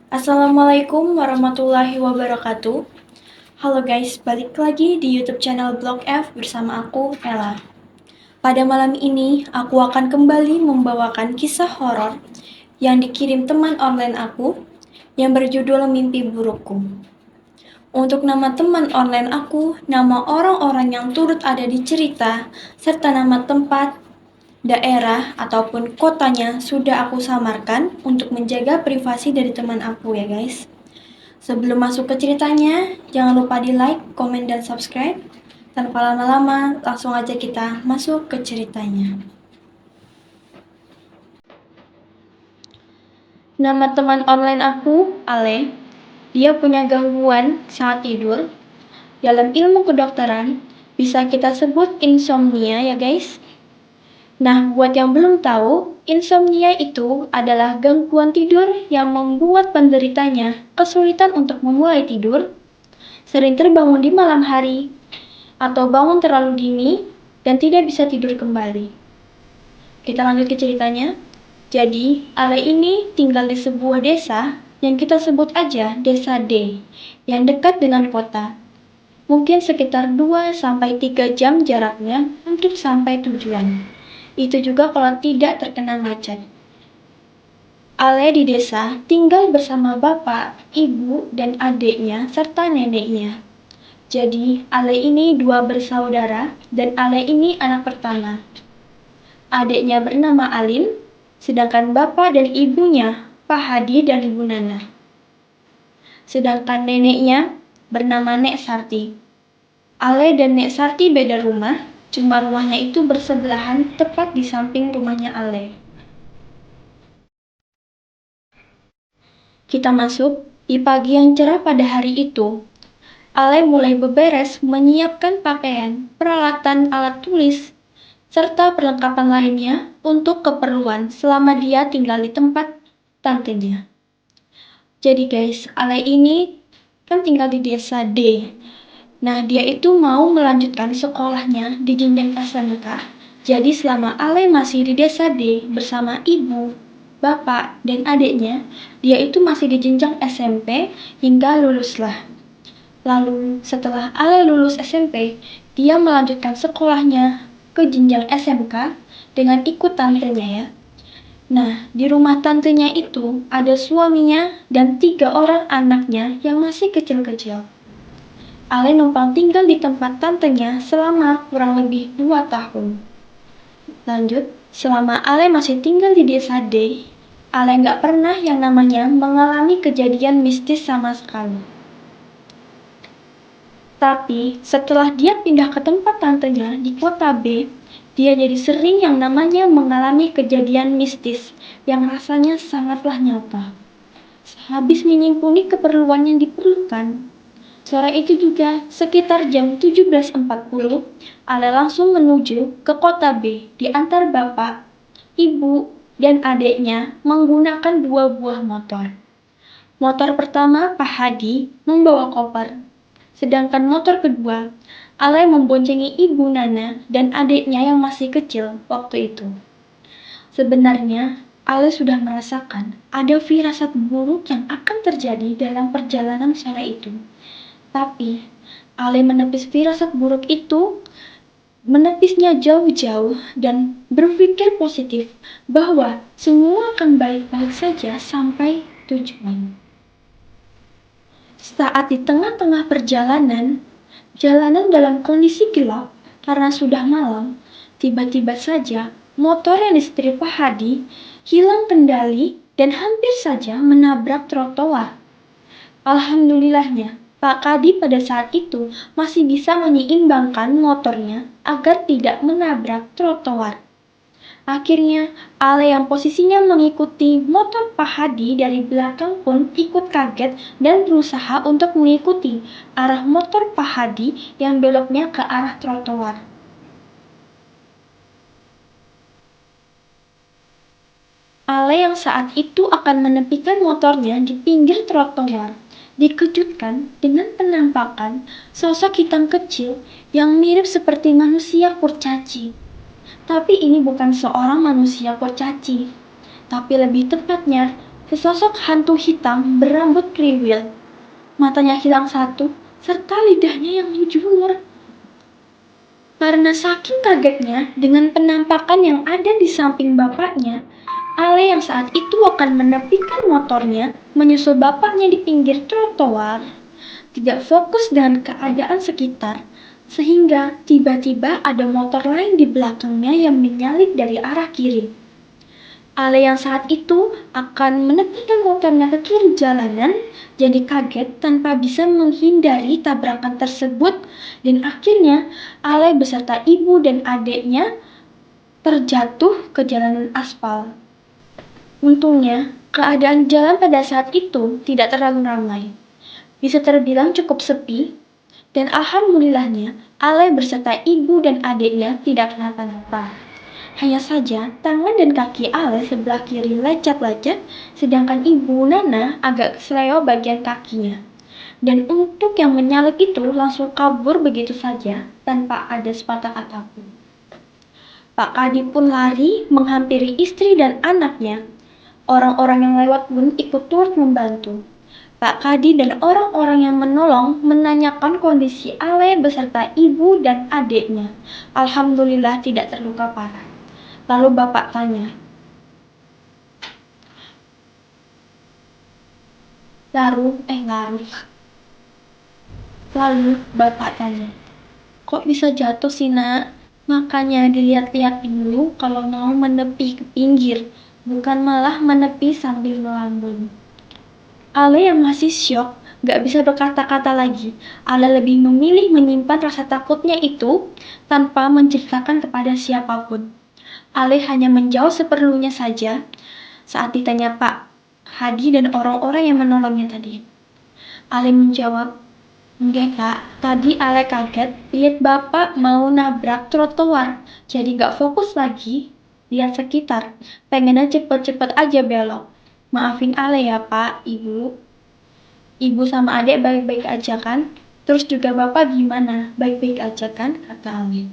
Assalamualaikum warahmatullahi wabarakatuh. Halo guys, balik lagi di YouTube channel Blog F bersama aku, Ella. Pada malam ini, aku akan kembali membawakan kisah horor yang dikirim teman online aku yang berjudul Mimpi Burukku. Untuk nama teman online aku, nama orang-orang yang turut ada di cerita, serta nama tempat, daerah, ataupun kotanya sudah aku samarkan untuk menjaga privasi dari teman aku ya guys. Sebelum masuk ke ceritanya, jangan lupa di like, komen, dan subscribe. Tanpa lama-lama, langsung aja kita masuk ke ceritanya. Nama teman online aku, Ale. Dia punya gangguan saat tidur. Dalam ilmu kedokteran, bisa kita sebut insomnia ya guys. Nah, buat yang belum tahu, insomnia itu adalah gangguan tidur yang membuat penderitanya kesulitan untuk memulai tidur, sering terbangun di malam hari, atau bangun terlalu dini dan tidak bisa tidur kembali. Kita lanjut ke ceritanya. Jadi, Ale ini tinggal di sebuah desa yang kita sebut aja Desa D, yang dekat dengan kota. Mungkin sekitar 2-3 jam jaraknya untuk sampai tujuan. Itu juga kalau tidak terkena macet. Ale di desa tinggal bersama bapak, ibu, dan adiknya serta neneknya. Jadi, Ale ini 2 bersaudara dan Ale ini anak pertama. Adiknya bernama Alin, sedangkan bapak dan ibunya Pak Hadi dan Ibu Nana. Sedangkan neneknya bernama Nek Sarti. Ale dan Nek Sarti beda rumah, cuma rumahnya itu bersebelahan tepat di samping rumahnya Ale. Kita masuk di pagi yang cerah pada hari itu. Ale mulai beberes menyiapkan pakaian, peralatan alat tulis, serta perlengkapan lainnya untuk keperluan selama dia tinggal di tempat tantenya. Jadi guys, Ale ini kan tinggal di desa D. Nah, dia itu mau melanjutkan sekolahnya di jenjang SMK. Jadi selama Ale masih di desa D bersama ibu, bapak, dan adiknya, dia itu masih di jenjang SMP hingga luluslah. Lalu setelah Ale lulus SMP, dia melanjutkan sekolahnya ke jenjang SMK dengan ikut tantenya ya. Nah, di rumah tantenya itu ada suaminya dan 3 orang anaknya yang masih kecil-kecil. Ale numpang tinggal di tempat tantenya selama kurang lebih 2 tahun. Lanjut, selama Ale masih tinggal di desa D, Ale nggak pernah yang namanya mengalami kejadian mistis sama sekali. Tapi setelah dia pindah ke tempat tantenya di kota B, dia jadi sering yang namanya mengalami kejadian mistis yang rasanya sangatlah nyata. Habis menyingkuni keperluan yang diperlukan, sore itu juga sekitar jam 17.40, Ale langsung menuju ke kota B diantar bapak, ibu, dan adiknya menggunakan 2 buah motor. Motor pertama Pak Hadi membawa koper. Sedangkan motor kedua, Ale memboncengi Ibu Nana dan adiknya yang masih kecil waktu itu. Sebenarnya, Ale sudah merasakan ada firasat buruk yang akan terjadi dalam perjalanan sore itu. Tapi, Ale menepis firasat buruk itu, menepisnya jauh-jauh dan berpikir positif bahwa semua akan baik-baik saja sampai tujuan. Saat di tengah-tengah perjalanan, jalanan dalam kondisi gelap karena sudah malam, tiba-tiba saja motor yang disetir Pak Hadi hilang kendali dan hampir saja menabrak trotoar. Alhamdulillahnya, Pak Hadi pada saat itu masih bisa menyeimbangkan motornya agar tidak menabrak trotoar. Akhirnya, Ale yang posisinya mengikuti motor Pak Hadi dari belakang pun ikut kaget dan berusaha untuk mengikuti arah motor Pak Hadi yang beloknya ke arah trotoar. Ale yang saat itu akan menepikan motornya di pinggir trotoar dikejutkan dengan penampakan sosok hitam kecil yang mirip seperti manusia kurcaci. Tapi ini bukan seorang manusia kurcaci, tapi lebih tepatnya Sesosok hantu hitam berambut kriwil. Matanya hilang satu, serta lidahnya yang menjulur. Karena saking kagetnya dengan penampakan yang ada di samping bapaknya, Ale yang saat itu akan menepikan motornya, menyusul bapaknya di pinggir trotoar, tidak fokus dengan keadaan sekitar, sehingga tiba-tiba ada motor lain di belakangnya yang menyalip dari arah kiri. Ale yang saat itu akan menepikan motornya ke kiri jalanan, jadi kaget tanpa bisa menghindari tabrakan tersebut, dan akhirnya Ale beserta ibu dan adiknya terjatuh ke jalanan aspal. Untungnya, keadaan jalan pada saat itu tidak terlalu ramai. Bisa terbilang cukup sepi, dan alhamdulillahnya Ale beserta ibu dan adiknya tidak kenapa-napa. Hanya saja, tangan dan kaki Ale sebelah kiri lecet-lecet, sedangkan ibu Nana agak kesleo bagian kakinya. Dan untuk yang menyalip itu langsung kabur begitu saja, tanpa ada sepatah kata pun. Pak Kadi pun lari menghampiri istri dan anaknya. Orang-orang yang lewat pun ikut turut membantu. Pak Kadi dan orang-orang yang menolong menanyakan kondisi Ale beserta ibu dan adiknya. Alhamdulillah tidak terluka parah. Lalu bapak tanya. Lalu bapak tanya, kok bisa jatuh sih nak? Makanya dilihat-lihat dulu kalau mau menepi ke pinggir, bukan malah menepi sambil melambung. Ale yang masih syok, gak bisa berkata-kata lagi. Ale lebih memilih menyimpan rasa takutnya itu tanpa menceritakan kepada siapapun. Ale hanya menjauh seperlunya saja saat ditanya Pak Hadi dan orang-orang yang menolongnya tadi. Ale menjawab, enggak kak, tadi Ale kaget lihat bapak mau nabrak trotoar, jadi gak fokus lagi lihat sekitar, pengennya cepet-cepet aja belok. Maafin Ale ya Pak, Ibu. Ibu sama adik baik-baik aja kan? Terus juga bapak gimana? Baik-baik aja kan? Kata Ale.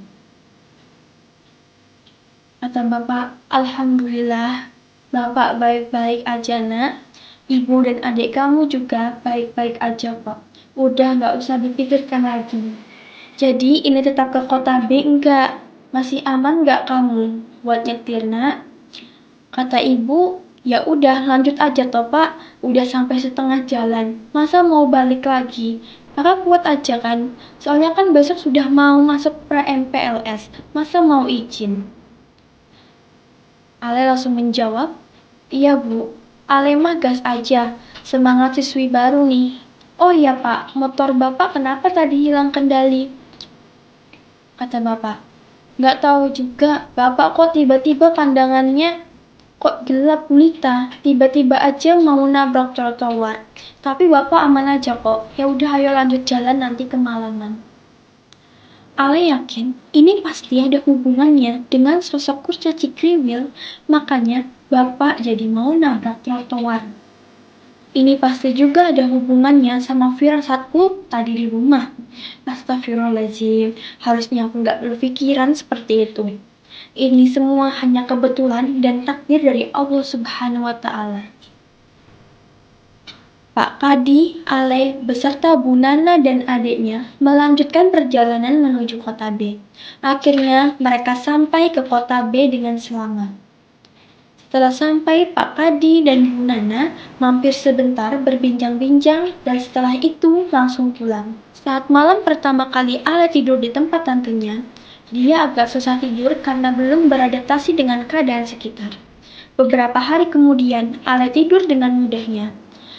Kata bapak, alhamdulillah, bapak baik-baik aja nak. Ibu dan adik kamu juga baik-baik aja kok. Udah gak usah dipikirkan lagi. Jadi ini tetap ke kota B enggak? Masih aman gak kamu buat nyetir nak? Kata ibu, ya udah lanjut aja toh pak. Udah sampai setengah jalan. Masa mau balik lagi? Kakak kuat aja kan? Soalnya kan besok sudah mau masuk pra-MPLS. Masa mau izin? Ale langsung menjawab, iya bu, Ale mah gas aja, semangat siswi baru nih. Oh iya pak, motor bapak kenapa tadi hilang kendali? Kata bapak, nggak tahu juga, bapak kok tiba-tiba pandangannya kok gelap gulita, tiba-tiba aja mau nabrak trotoar. Tapi bapak aman aja kok, ya udah ayo lanjut jalan nanti kemalaman. Ale yakin ini pasti ada hubungannya dengan sosok kurcaci kriwil, makanya bapak jadi mau nabrak trotoar. Ini pasti juga ada hubungannya sama firasatku tadi di rumah. Astagfirullahaladzim, harusnya aku nggak berpikiran seperti itu. Ini semua hanya kebetulan dan takdir dari Allah Subhanahu wa Ta'ala. Pak Kadi, Ale, beserta Bu Nana dan adiknya melanjutkan perjalanan menuju kota B. Akhirnya mereka sampai ke kota B dengan selamat. Setelah sampai, Pak Kadi dan Bu Nana mampir sebentar berbincang-bincang dan setelah itu langsung pulang. Saat malam pertama kali Ale tidur di tempat tantenya, dia agak susah tidur karena belum beradaptasi dengan keadaan sekitar. Beberapa hari kemudian, Ale tidur dengan mudahnya.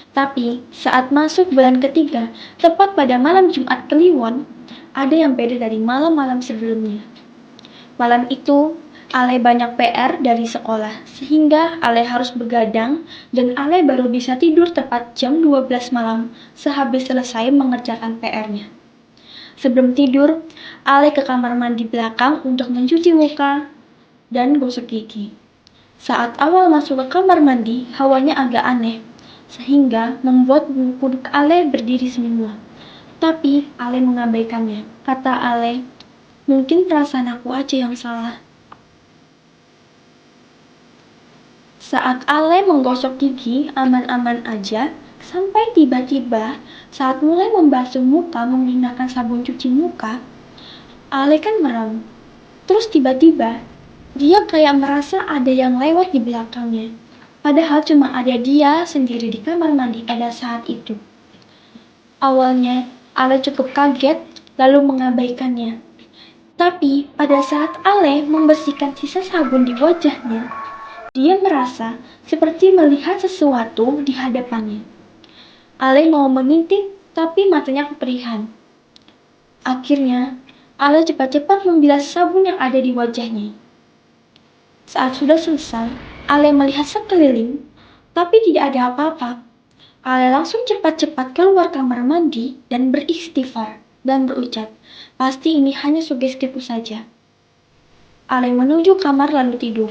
Tapi saat masuk bulan ketiga, tepat pada malam Jumat Kliwon, ada yang beda dari malam-malam sebelumnya. Malam itu, Ale banyak PR dari sekolah, sehingga Ale harus begadang dan Ale baru bisa tidur tepat jam 12 malam sehabis selesai mengerjakan PR-nya. Sebelum tidur, Ale ke kamar mandi belakang untuk mencuci muka dan gosok gigi. Saat awal masuk ke kamar mandi, hawanya agak aneh, sehingga membuat bulu kuduk Ale berdiri semua. Tapi Ale mengabaikannya. Kata Ale, mungkin perasaan aku aja yang salah. Saat Ale menggosok gigi aman-aman aja, sampai tiba-tiba saat mulai membasuh muka menggunakan sabun cuci muka, Ale kan merem. Terus tiba-tiba dia kayak merasa ada yang lewat di belakangnya. Padahal cuma ada dia sendiri di kamar mandi pada saat itu. Awalnya Ale cukup kaget lalu mengabaikannya. Tapi pada saat Ale membersihkan sisa sabun di wajahnya, dia merasa seperti melihat sesuatu di hadapannya. Ale mau mengintip, tapi matanya keperihan. Akhirnya, Ale cepat-cepat membilas sabun yang ada di wajahnya. Saat sudah selesai, Ale melihat sekeliling, tapi tidak ada apa-apa. Ale langsung cepat-cepat keluar kamar mandi dan beristighfar dan berucap, pasti ini hanya sugestiku saja. Ale menuju kamar lalu tidur.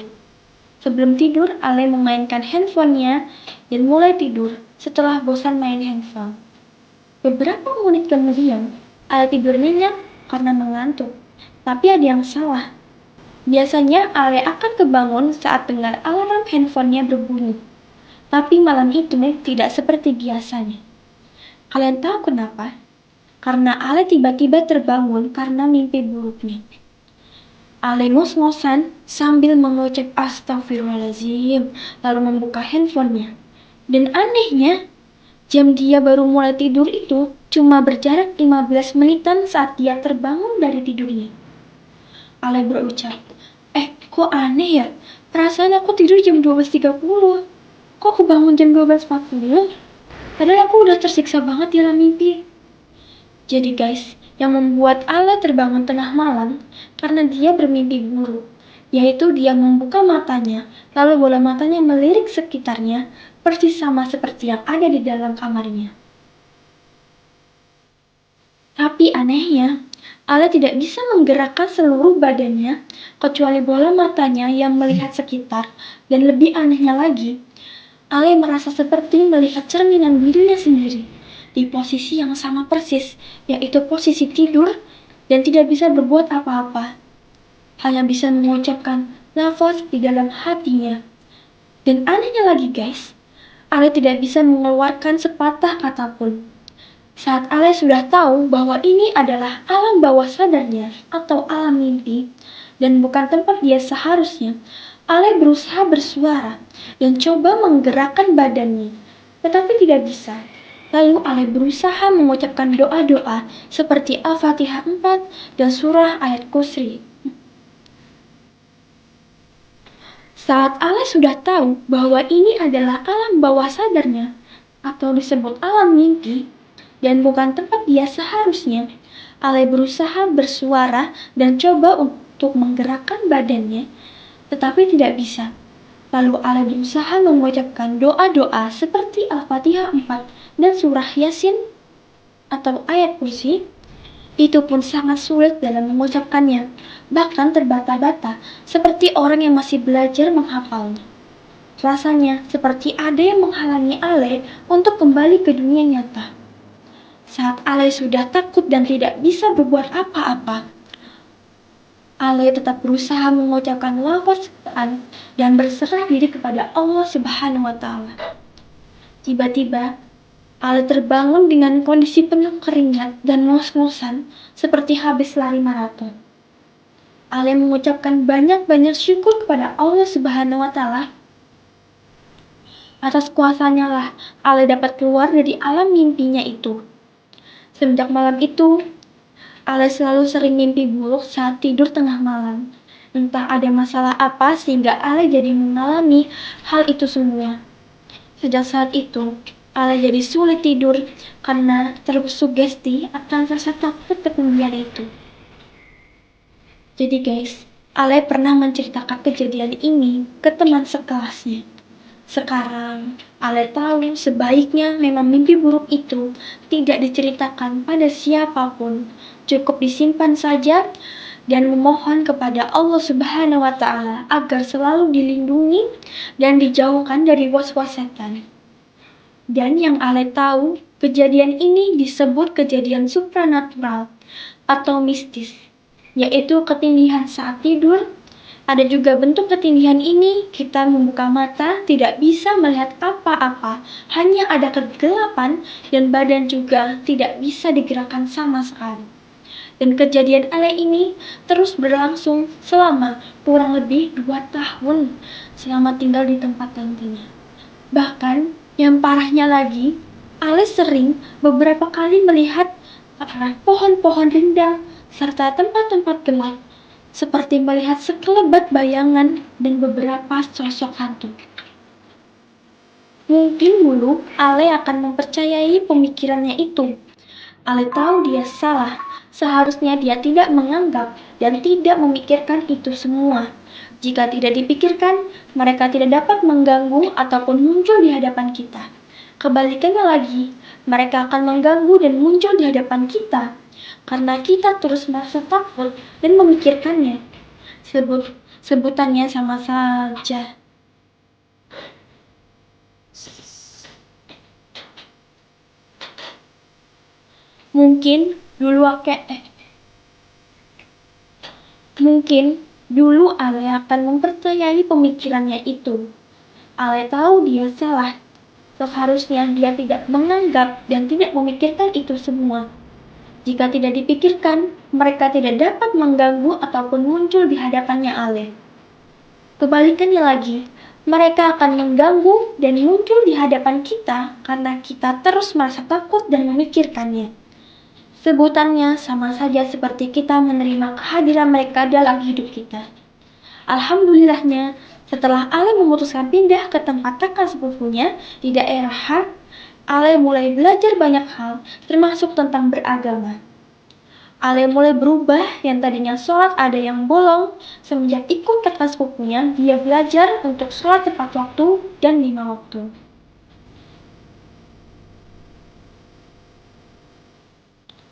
Sebelum tidur, Ale memainkan handphonenya dan mulai tidur setelah bosan main handphone. Beberapa menit kemudian, Ale tidur nyenyak karena mengantuk. Tapi ada yang salah. Biasanya Ale akan kebangun saat dengar alarm handphonenya berbunyi. Tapi malam itu tidak seperti biasanya. Kalian tahu kenapa? Karena Ale tiba-tiba terbangun karena mimpi buruknya. Ale ngos-ngosan sambil mengucap astagfirullahaladzim, lalu membuka handphonenya. Dan anehnya, jam dia baru mulai tidur itu cuma berjarak 15 menitan saat dia terbangun dari tidurnya. Ale berucap, kok aneh ya? Perasaan aku tidur jam 12.30. Kok aku bangun jam 12.40? Padahal aku udah tersiksa banget dalam mimpi. Jadi guys, yang membuat Ale terbangun tengah malam karena dia bermimpi buruk, yaitu dia membuka matanya, lalu bola matanya melirik sekitarnya, persis sama seperti yang ada di dalam kamarnya. Tapi anehnya, Ale tidak bisa menggerakkan seluruh badannya, kecuali bola matanya yang melihat sekitar, dan lebih anehnya lagi, Ale merasa seperti melihat cerminan dirinya sendiri, di posisi yang sama persis, yaitu posisi tidur, dan tidak bisa berbuat apa-apa. Hanya bisa mengucapkan nafas di dalam hatinya. Dan anehnya lagi guys, Ale tidak bisa mengeluarkan sepatah kata pun. Saat Ale sudah tahu bahwa ini adalah alam bawah sadarnya atau alam mimpi dan bukan tempat dia seharusnya, Ale berusaha bersuara dan coba menggerakkan badannya, tetapi tidak bisa. Lalu Ale berusaha mengucapkan doa-doa seperti Al-Fatihah 4 dan surah ayat Kursi. Saat Ale sudah tahu bahwa ini adalah alam bawah sadarnya atau disebut alam mimpi, dan bukan tempat dia seharusnya, Ale berusaha bersuara dan coba untuk menggerakkan badannya, tetapi tidak bisa. Lalu Ale berusaha mengucapkan doa-doa seperti Al-Fatihah 4 dan surah Yasin atau ayat kursi. Itu pun sangat sulit dalam mengucapkannya, bahkan terbata-bata seperti orang yang masih belajar menghafalnya. Rasanya seperti ada yang menghalangi Ale untuk kembali ke dunia nyata. Saat Ale sudah takut dan tidak bisa berbuat apa-apa, Ale tetap berusaha mengucapkan lafaz Quran dan berserah diri kepada Allah Subhanahu wa Ta'ala. Tiba-tiba, Ale terbangun dengan kondisi penuh keringat dan ngos-ngosan seperti habis lari maraton. Ale mengucapkan banyak-banyak syukur kepada Allah Subhanahu wa Ta'ala. Atas kuasanya lah Ale dapat keluar dari alam mimpinya itu. Semenjak malam itu, Ale selalu sering mimpi buruk saat tidur tengah malam. Entah ada masalah apa sehingga Ale jadi mengalami hal itu semua. Sejak saat itu, Ale jadi sulit tidur karena tersugesti akan rasa takut ketinggian itu. Jadi guys, Ale pernah menceritakan kejadian ini ke teman sekelasnya. Sekarang, Ale tahu sebaiknya memang mimpi buruk itu tidak diceritakan pada siapapun. Cukup disimpan saja dan memohon kepada Allah Subhanahu wa Ta'ala agar selalu dilindungi dan dijauhkan dari was-was setan. Dan yang Ale tahu, kejadian ini disebut kejadian supranatural atau mistis, yaitu ketindihan saat tidur Ada juga bentuk ketindihan ini, kita membuka mata, tidak bisa melihat apa-apa, hanya ada kegelapan dan badan juga tidak bisa digerakkan sama sekali. Dan kejadian aneh ini terus berlangsung selama kurang lebih 2 tahun selama tinggal di tempat nantinya. Bahkan yang parahnya lagi, Ale sering beberapa kali melihat pohon-pohon rindang serta tempat-tempat gelap, seperti melihat sekelebat bayangan dan beberapa sosok hantu. Mungkin dulu Ale akan mempercayai pemikirannya itu. Ale tahu dia salah. Seharusnya dia tidak menganggap dan tidak memikirkan itu semua. Jika tidak dipikirkan, mereka tidak dapat mengganggu ataupun muncul di hadapan kita. Kebalikannya lagi, mereka akan mengganggu dan muncul di hadapan kita karena kita terus merasa takut dan memikirkannya. Sebutannya sama saja. Mungkin dulu Ale akan mempercayai pemikirannya itu. Ale tahu dia salah. Seharusnya dia tidak menganggap dan tidak memikirkan itu semua. Jika tidak dipikirkan, mereka tidak dapat mengganggu ataupun muncul di hadapannya Ale. Kebalikannya lagi, mereka akan mengganggu dan muncul di hadapan kita karena kita terus merasa takut dan memikirkannya. Sebutannya sama saja seperti kita menerima kehadiran mereka dalam hidup kita. Alhamdulillahnya, setelah Ale memutuskan pindah ke tempat kakak sepupunya di daerah H, Ale mulai belajar banyak hal, termasuk tentang beragama. Ale mulai berubah, yang tadinya sholat ada yang bolong. Semenjak ikut kakak sepupunya, dia belajar untuk sholat tepat waktu dan 5 waktu.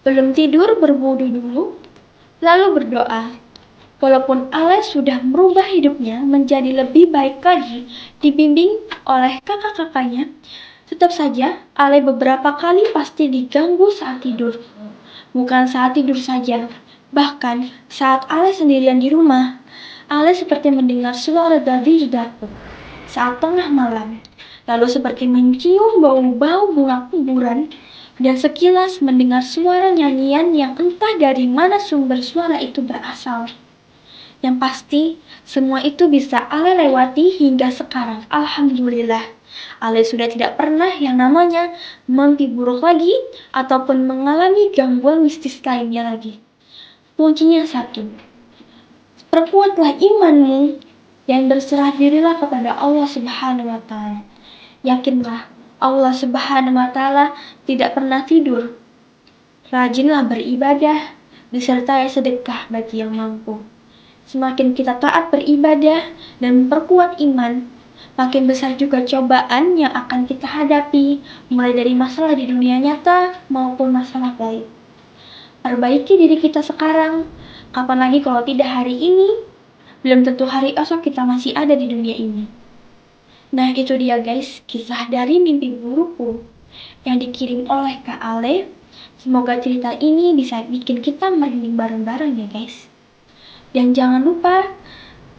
Belum tidur, berwudu dulu, lalu berdoa. Walaupun Ale sudah merubah hidupnya menjadi lebih baik lagi, dibimbing oleh kakak-kakaknya, tetap saja Ale beberapa kali pasti diganggu saat tidur. Bukan saat tidur saja, bahkan saat Ale sendirian di rumah, Ale seperti mendengar suara babi jatuh saat tengah malam, lalu seperti mencium bau-bau bunga kuburan, dan sekilas mendengar suara nyanyian yang entah dari mana sumber suara itu berasal. Yang pasti, semua itu bisa Ale lewati hingga sekarang. Alhamdulillah, Ale sudah tidak pernah yang namanya mimpi buruk lagi ataupun mengalami gangguan mistis lainnya lagi. Kuncinya satu, perkuatlah imanmu dan berserah dirilah kepada Allah Subhanahu wa Ta'ala. Yakinlah, Allah Subhanahu wa Ta'ala tidak pernah tidur. Rajinlah beribadah, disertai sedekah bagi yang mampu. Semakin kita taat beribadah dan memperkuat iman, makin besar juga cobaan yang akan kita hadapi, mulai dari masalah di dunia nyata maupun masalah gaib. Perbaiki diri kita sekarang, kapan lagi kalau tidak hari ini, belum tentu hari esok kita masih ada di dunia ini. Nah, itu dia guys, kisah dari mimpi burukku yang dikirim oleh Kak Ale. Semoga cerita ini bisa bikin kita merinding bareng-bareng ya guys. Dan jangan lupa,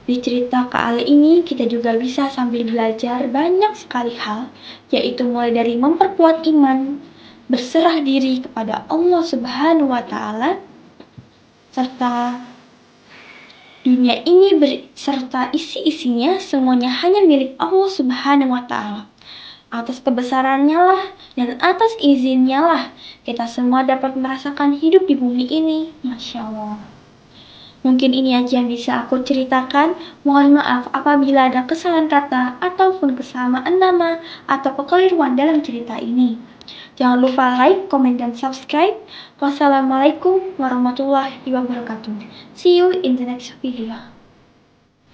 di cerita Kak Ale ini kita juga bisa sambil belajar banyak sekali hal, yaitu mulai dari memperkuat iman, berserah diri kepada Allah Subhanahu wa Ta'ala, serta dunia ini serta isi-isinya semuanya hanya milik Allah Subhanahu wa Ta'ala. Atas kebesarannya lah dan atas izinnya lah kita semua dapat merasakan hidup di bumi ini. Masya Allah. Mungkin ini aja yang bisa aku ceritakan. Mohon maaf apabila ada kesalahan kata ataupun kesamaan nama atau kekeliruan dalam cerita ini. Jangan lupa like, komen, dan subscribe. Wassalamualaikum warahmatullahi wabarakatuh. See you in the next video.